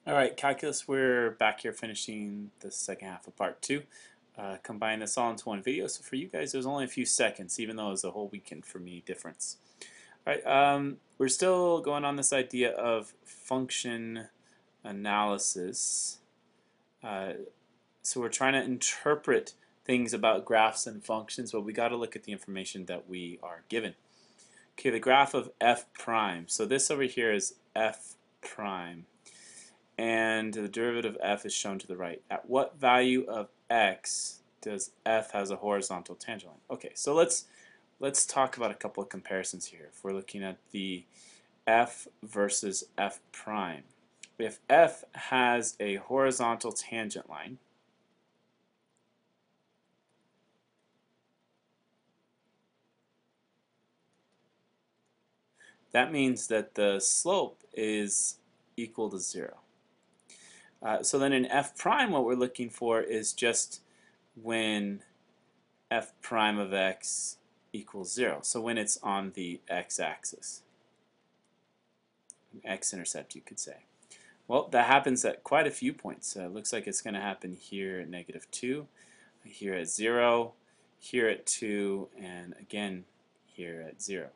All right, calculus, we're back here finishing the second half of part two. Combine this all into one video. So for you guys, it was only a few seconds, even though it was a whole weekend for me difference. All right, we're still going on this idea of function analysis. So we're trying to interpret things about graphs and functions, but we got to look at the information that we are given. Okay, the graph of f prime. So this over here is f prime, and the derivative of f is shown to the right. At what value of x does f has a horizontal tangent line? Okay, so let's talk about a couple of comparisons here. If we're looking at the f versus f prime, if f has a horizontal tangent line, that means that the slope is equal to 0. So then in f prime, what we're looking for is just when f prime of x equals 0. So when it's on the x-axis, x-intercept, you could say. Well, that happens at quite a few points. Looks like it's going to happen here at -2, here at 0, here at 2, and again here at 0,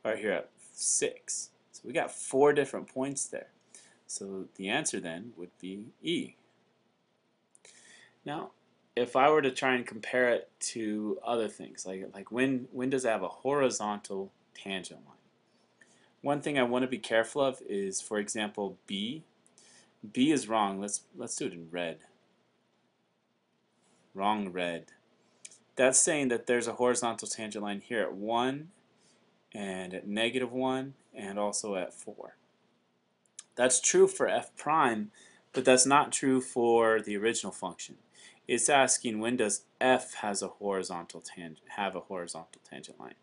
or here at 6. So we got 4 different points there. So the answer then would be E. Now, if I were to try and compare it to other things, like when does it have a horizontal tangent line? One thing I want to be careful of is, for example, B. B is wrong. Let's do it in red. Wrong red. That's saying that there's a horizontal tangent line here at 1 and at -1 and also at 4. That's true for f prime, but that's not true for the original function. It's asking when does f have a horizontal tangent line.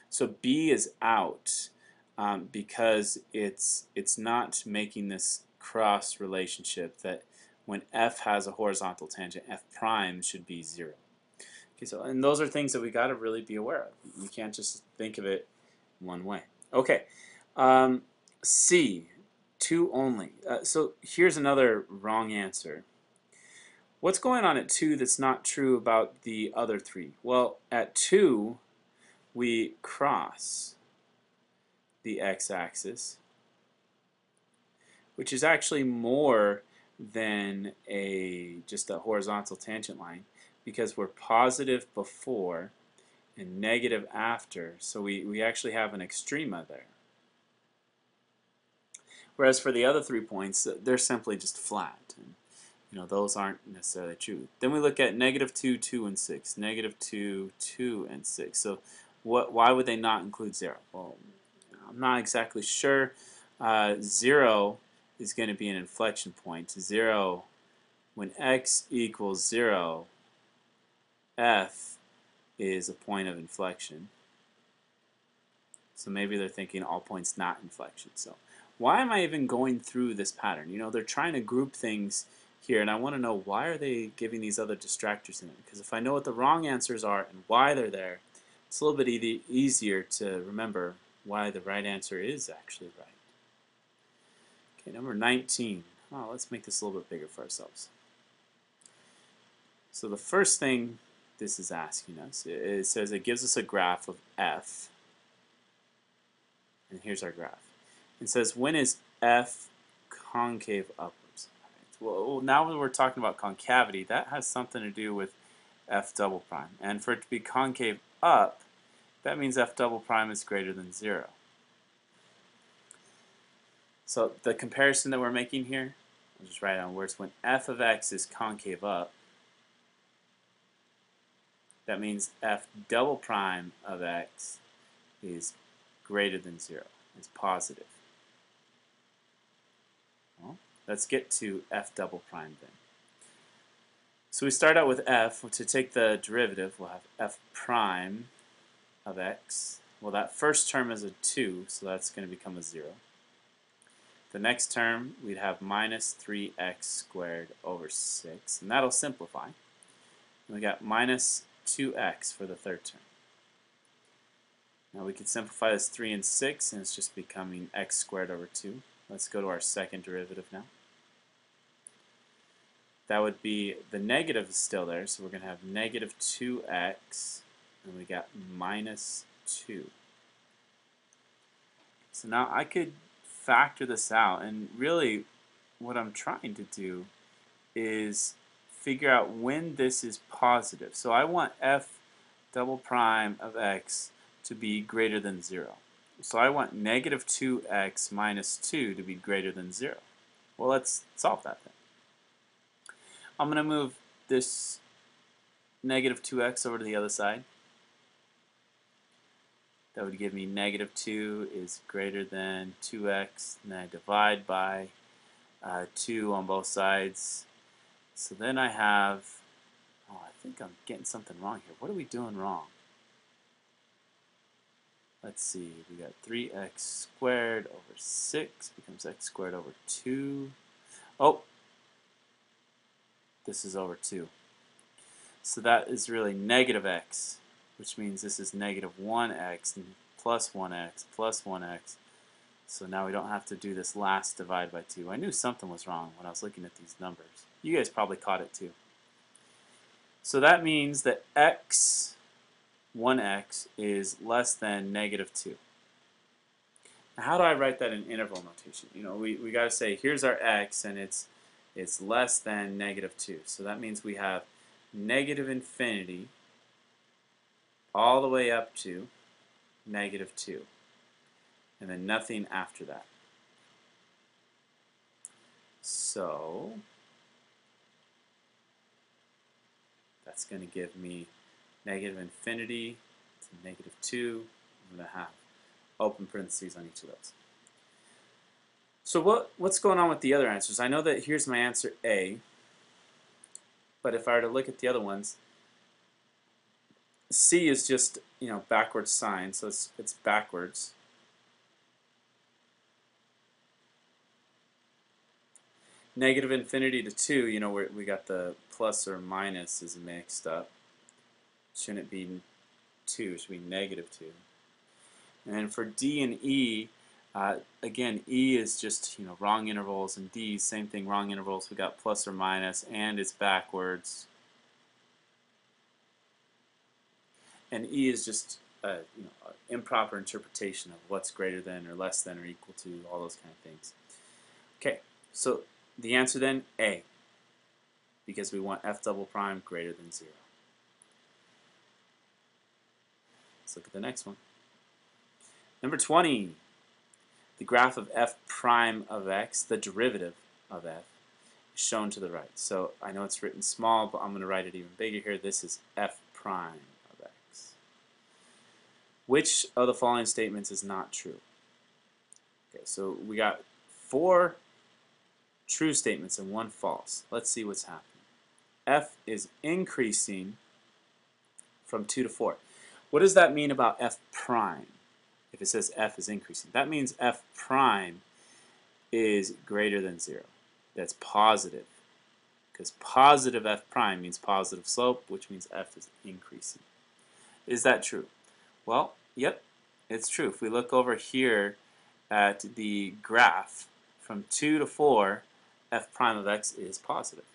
So B is out because it's not making this cross relationship that when f has a horizontal tangent, f prime should be 0. Okay, so and those are things that we got to really be aware of. You can't just think of it one way. Okay, C, 2 only. So here's another wrong answer. What's going on at 2 that's not true about the other 3? Well, at 2, we cross the x-axis, which is actually more than just a horizontal tangent line, because we're positive before and negative after, so we actually have an extrema there. Whereas for the other 3 points, they're simply just flat. And, those aren't necessarily true. Then we look at -2, 2, and 6. -2, 2, and 6. So why would they not include 0? Well, I'm not exactly sure. 0 is going to be an inflection point. 0, when x equals 0, f is a point of inflection. So maybe they're thinking all points not inflection. So why am I even going through this pattern? They're trying to group things here, and I want to know why are they giving these other distractors in it. Because if I know what the wrong answers are and why they're there, it's a little bit easier to remember why the right answer is actually right. Okay, number 19. Oh, let's make this a little bit bigger for ourselves. So the first thing this is asking us, it says it gives us a graph of f. And here's our graph. It says, when is f concave upwards? Well, now that we're talking about concavity, that has something to do with f double prime. And for it to be concave up, that means f double prime is greater than 0. So the comparison that we're making here, I'll just write it on words. When f of x is concave up, that means f double prime of x is greater than 0. It's positive. Well, let's get to f double prime then. So we start out with f. To take the derivative, we'll have f prime of x. Well, that first term is a 2, so that's going to become a 0. The next term, we'd have minus 3x squared over 6, and that'll simplify. And we got minus 2x for the third term. Now we can simplify this 3 and 6, and it's just becoming x squared over 2. Let's go to our second derivative now. that would be, the negative is still there, so we're going to have negative 2x, and we got minus 2. So now I could factor this out, and really what I'm trying to do is figure out when this is positive. So I want f double prime of x to be greater than 0. So I want negative 2x minus 2 to be greater than 0. Well, let's solve that then. I'm going to move this negative 2x over to the other side. That would give me negative 2 is greater than 2x, and then I divide by 2 on both sides. So then I have, oh, I think I'm getting something wrong here. What are we doing wrong? Let's see, we got 3x squared over 6 becomes x squared over 2. Oh, this is over 2. So that is really negative x, which means this is negative 1x and plus 1x plus 1x. So now we don't have to do this last divide by 2. I knew something was wrong when I was looking at these numbers. You guys probably caught it too. So that means that x, 1x, is less than negative 2. Now how do I write that in interval notation? You know, we got to say here's our x, and it's less than negative 2. So that means we have negative infinity all the way up to negative 2, and then nothing after that. So that's going to give me negative infinity to negative 2. I'm going to have open parentheses on each of those. So what's going on with the other answers? I know that here's my answer A, but if I were to look at the other ones, C is just, you know, backwards sign, so it's backwards. Negative infinity to 2, you know, we got the plus or minus is mixed up. Shouldn't be 2, it should be negative 2. And for D and E, again, E is just, you know, wrong intervals, and D, same thing, wrong intervals. We got plus or minus, and it's backwards. And E is just you know, improper interpretation of what's greater than or less than or equal to, all those kind of things. Okay, so the answer then, A, because we want f double prime greater than 0. Let's look at the next one. Number 20, the graph of f prime of x, the derivative of f, is shown to the right. So I know it's written small, but I'm going to write it even bigger here. This is f prime of x. Which of the following statements is not true? Okay, so we got 4 true statements and 1 false. Let's see what's happening. F is increasing from 2 to 4. What does that mean about f prime? If it says f is increasing, that means f prime is greater than 0. That's positive, because positive f prime means positive slope, which means f is increasing. Is that true? Well, yep, it's true. If we look over here at the graph from 2 to 4, f prime of x is positive.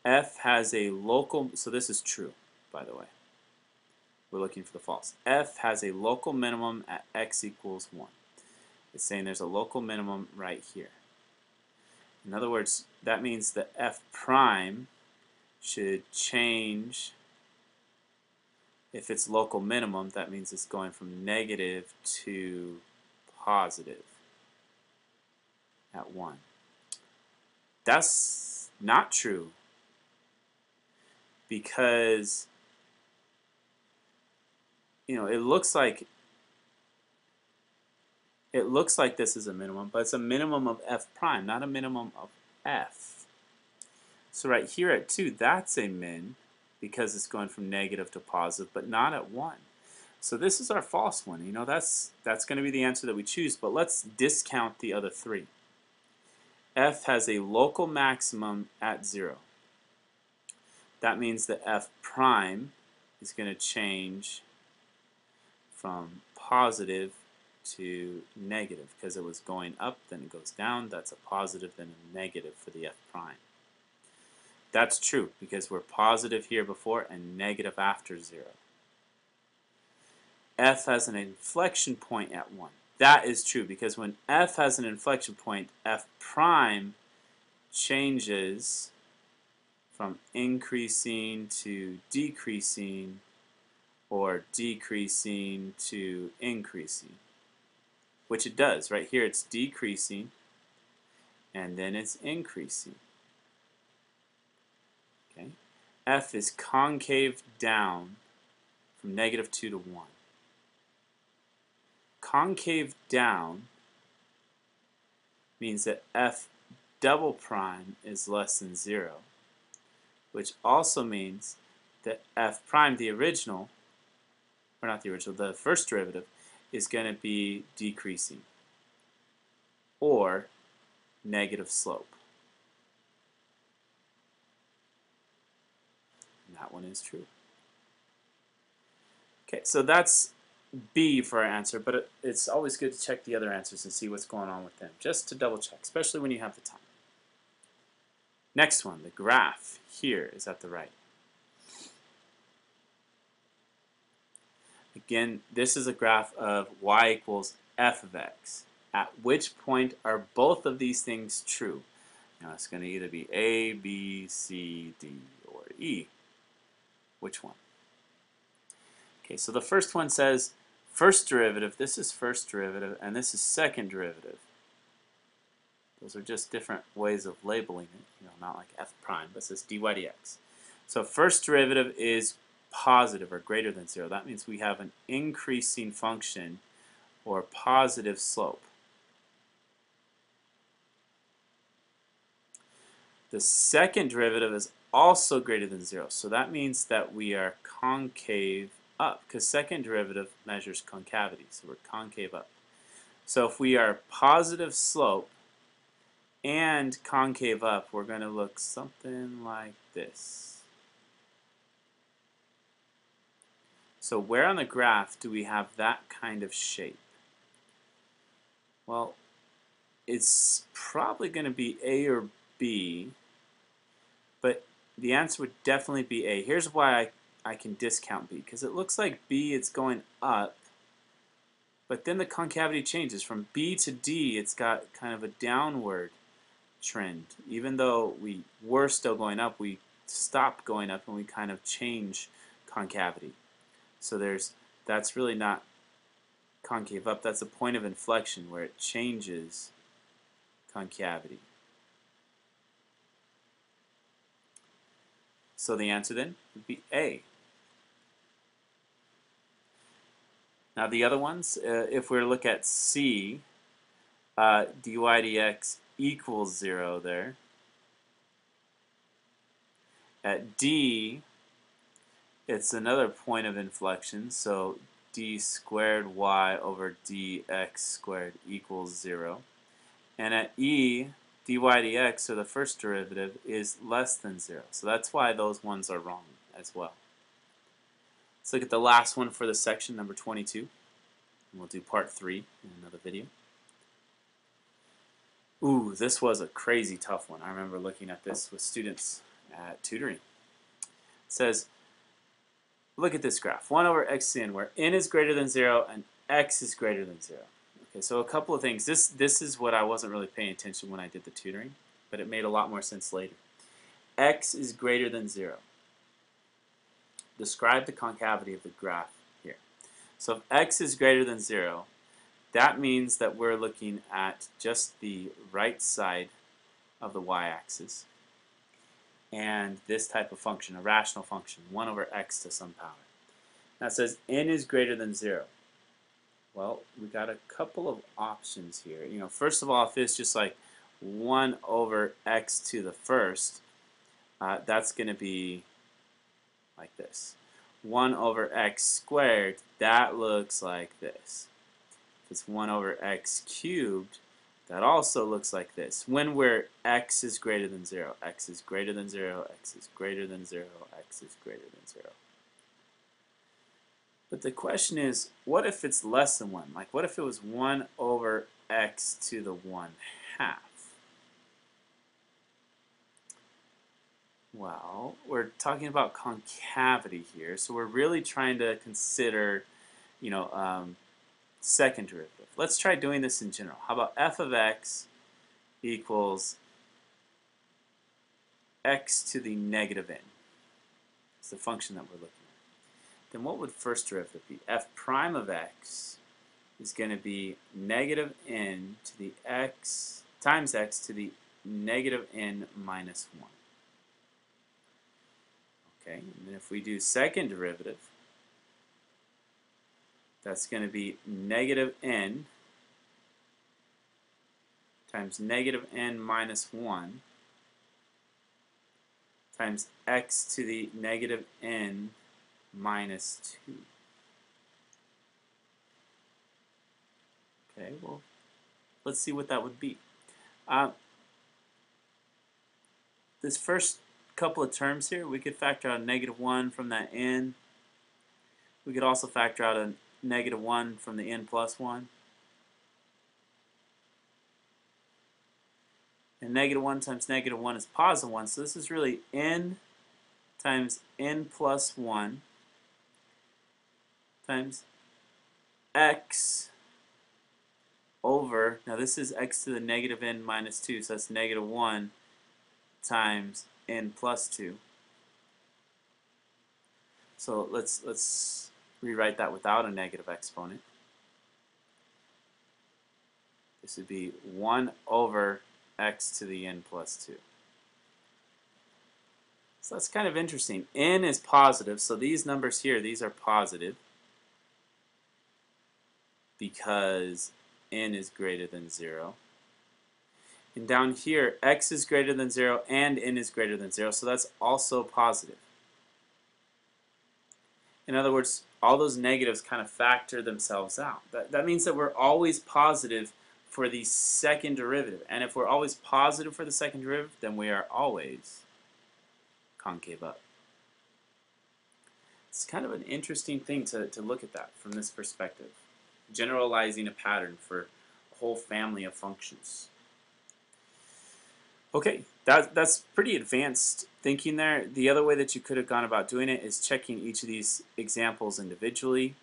F has a local, so this is true, by the way. We're looking for the false. F has a local minimum at x equals 1. It's saying there's a local minimum right here. In other words, that means that f prime should change. If it's local minimum, that means it's going from negative to positive at 1. That's not true, because you know, it looks like this is a minimum, but it's a minimum of f prime, not a minimum of f. So right here at 2, that's a min, because it's going from negative to positive, but not at 1. So this is our false one. You know, that's going to be the answer that we choose, but let's discount the other 3. F has a local maximum at 0. That means that f prime is going to change from positive to negative, because it was going up, then it goes down. That's a positive, then a negative for the f prime. That's true because we're positive here before and negative after 0. F has an inflection point at 1. That is true because when F has an inflection point, F prime changes from increasing to decreasing or decreasing to increasing, which it does. Right here it's decreasing and then it's increasing. Okay? F is concave down from -2 to 1. Concave down means that F double prime is less than 0, which also means that F prime, the original, or not the original, the first derivative, is going to be decreasing or negative slope. And that one is true. Okay, so that's B for our answer, but it's always good to check the other answers and see what's going on with them, just to double check, especially when you have the time. Next one, the graph here is at the right. Again, this is a graph of y equals f of x. At which point are both of these things true? Now it's going to either be A, B, C, D, or E. Which one? Okay, so the first one says first derivative, this is first derivative, and this is second derivative. Those are just different ways of labeling it, not like f prime, but it says dy dx. So first derivative is positive or greater than 0. That means we have an increasing function or positive slope. The second derivative is also greater than 0. So that means that we are concave up, because second derivative measures concavity. So we're concave up. So if we are positive slope and concave up, we're going to look something like this. So where on the graph do we have that kind of shape? Well, it's probably going to be A or B, but the answer would definitely be A. Here's why I can discount B, because it looks like B, it's going up, but then the concavity changes. From B to D, it's got kind of a downward trend. Even though we were still going up, we stopped going up and we kind of change concavity. So that's really not concave up, that's a point of inflection where it changes concavity. So the answer then would be A. Now the other ones, if we were to look at C, dy dx equals 0 there. At D, it's another point of inflection, so d squared y over dx squared equals 0. And at E, dy dx, or the first derivative, is less than 0. So that's why those ones are wrong as well. Let's look at the last one for the section, number 22. And we'll do part 3 in another video. Ooh, this was a crazy tough one. I remember looking at this with students at tutoring. It says, look at this graph, 1 over x to n, where n is greater than 0 and x is greater than 0. Okay, so a couple of things. This is what I wasn't really paying attention when I did the tutoring, but it made a lot more sense later. X is greater than 0. Describe the concavity of the graph here. So if x is greater than 0, that means that we're looking at just the right side of the y-axis and this type of function, a rational function, 1 over x to some power. Now it says n is greater than 0. Well, we got a couple of options here. First of all, if it's just like 1 over x to the first, that's going to be like this. 1 over x squared, that looks like this. If it's 1 over x cubed, that also looks like this. When we're x is greater than 0, x is greater than 0, x is greater than 0, x is greater than 0. But the question is, what if it's less than 1? Like, what if it was 1 over x to the 1/2? Well, we're talking about concavity here, so we're really trying to consider, you know, second derivative. Let's try doing this in general. How about f of x equals x to the negative n? It's the function that we're looking at. Then what would first derivative be? F prime of x is going to be negative n to the x times x to the negative n minus 1. Okay, and then if we do second derivative, that's going to be negative n times negative n minus 1 times x to the negative n minus 2. Okay, well, let's see what that would be. This first couple of terms here, we could factor out a negative 1 from that n. We could also factor out a negative 1 from the n plus 1. And negative 1 times negative 1 is positive 1, so this is really n times n plus 1 times x over, now this is x to the negative n minus 2, so that's negative 1 times n plus 2. So let's rewrite that without a negative exponent. This would be 1 over x to the n plus 2. So that's kind of interesting. N is positive, so these numbers here, these are positive because n is greater than 0. And down here, x is greater than 0 and n is greater than 0, so that's also positive. In other words, all those negatives kind of factor themselves out. That means that we're always positive for the second derivative. And if we're always positive for the second derivative, then we are always concave up. It's kind of an interesting thing to look at that from this perspective. Generalizing a pattern for a whole family of functions. Okay, that's pretty advanced thinking there. The other way that you could have gone about doing it is checking each of these examples individually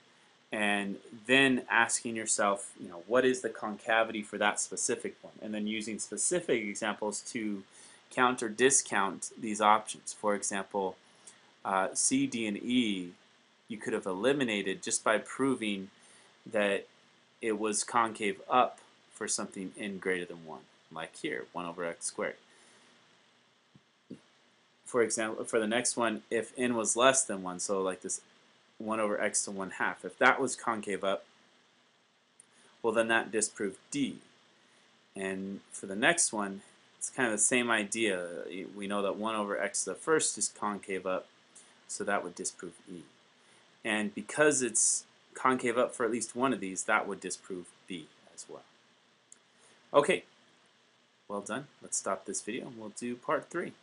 and then asking yourself, you know, what is the concavity for that specific one? And then using specific examples to count or discount these options. For example, C, D, and E, you could have eliminated just by proving that it was concave up for something n greater than 1. Like here, 1 over x squared. For example, for the next one, if n was less than 1, so like this 1 over x to 1/2, if that was concave up, well then that disproved D. And for the next one, it's kind of the same idea. We know that 1 over x to the first is concave up, so that would disprove E. And because it's concave up for at least one of these, that would disprove B as well. Okay. Well done. Let's stop this video and we'll do part 3.